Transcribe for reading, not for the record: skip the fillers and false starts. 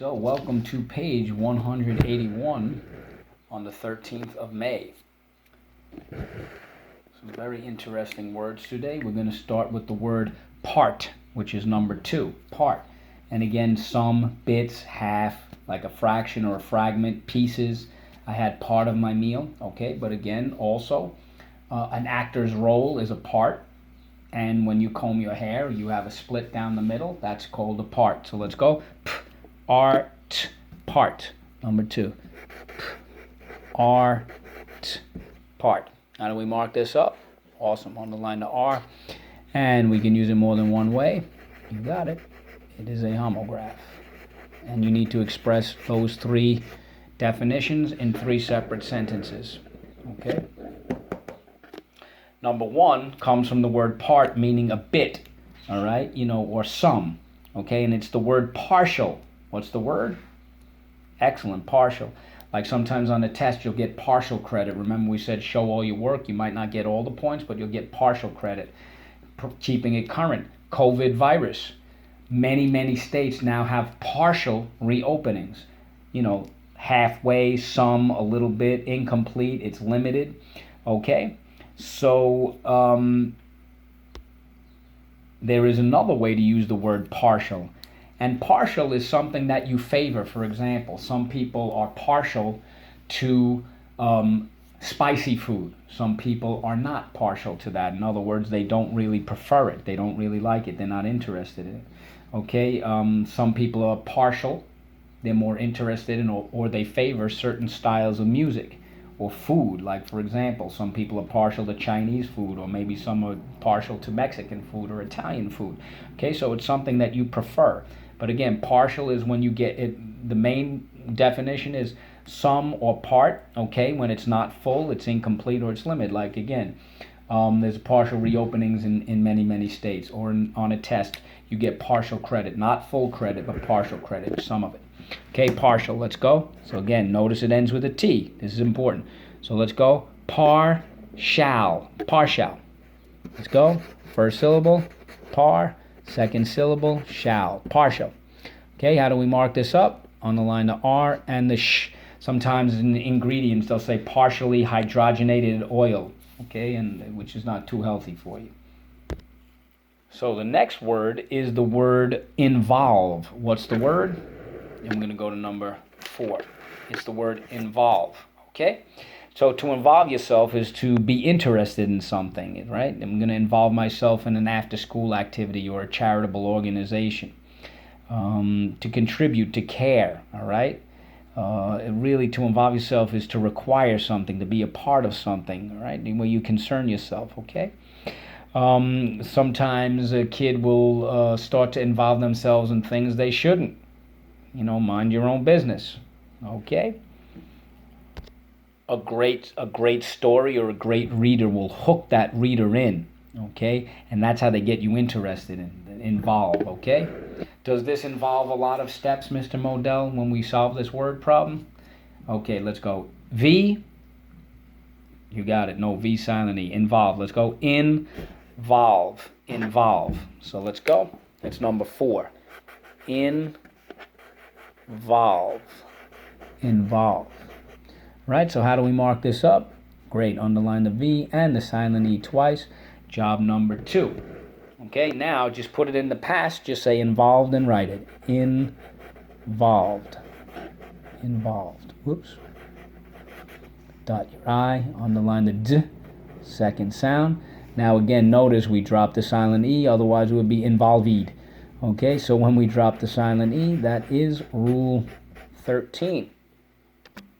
So welcome to page 181 on the 13th of May. Some very interesting words today. We're going to start with the word part, which is number 2, part. And again, some, bits, half, like a fraction or a fragment, pieces. I had part of my meal, okay? But again, also, an actor's role is a part. And when you comb your hair, you have a split down the middle. That's called a part. So let's go. Art, part. Number 2. Art, part. How do we mark this up? Awesome. Underline the R. And we can use it more than one way. You got it. It is a homograph. And you need to express those 3 definitions in 3 separate sentences. Okay? Number 1 comes from the word part, meaning a bit, all right, or some, okay, and it's the word partial. What's the word? Excellent, partial. Like sometimes on a test, you'll get partial credit. Remember we said show all your work. You might not get all the points, but you'll get partial credit. Keeping it current, COVID virus. Many states now have partial reopenings. Halfway, some, a little bit, incomplete, it's limited, okay? So there is another way to use the word partial. And partial is something that you favor. For example, some people are partial to spicy food. Some people are not partial to that. In other words, they don't really prefer it. They don't really like it. They're not interested in it. Okay, some people are partial. They're more interested in or they favor certain styles of music. Or food, like for example, some people are partial to Chinese food, or maybe some are partial to Mexican food or Italian food. Okay, so it's something that you prefer. But again, partial is when you get it, the main definition is some or part, okay, when it's not full, it's incomplete, or it's limited. Like again, there's partial reopenings in many states, or on a test, you get partial credit, not full credit, but partial credit, some of it. Okay, partial, let's go. So again, notice it ends with a T. This is important. So let's go. Partial. Let's go. First syllable, par. Second syllable, shall. Partial. Okay, how do we mark this up? Underline the R and the sh. Sometimes in the ingredients, they'll say partially hydrogenated oil. Okay, and which is not too healthy for you. So the next word is the word involve. What's the word? I'm going to go to number 4. It's the word involve, okay? So to involve yourself is to be interested in something, right? I'm going to involve myself in an after-school activity or a charitable organization. To contribute, to care, all right? Really, to involve yourself is to require something, to be a part of something, all right? Where you concern yourself, okay? Sometimes a kid will start to involve themselves in things they shouldn't. Mind your own business, okay? A great story or a great reader will hook that reader in, okay? And that's how they get you interested involved, okay? Does this involve a lot of steps, Mr. Modell, when we solve this word problem? Okay, let's go. V, you got it. No, V silent E. Involve. Let's go. Involve. So let's go. That's number 4. Involve. Right, so how do we mark this up? Great, underline the V and the silent E twice. Job number 2. Okay, now just put it in the past. Just say involved and write it. Involved. Whoops. Dot your I, underline the D, second sound. Now again, notice we dropped the silent E, otherwise it would be involved. Okay, so when we drop the silent E, that is rule 13.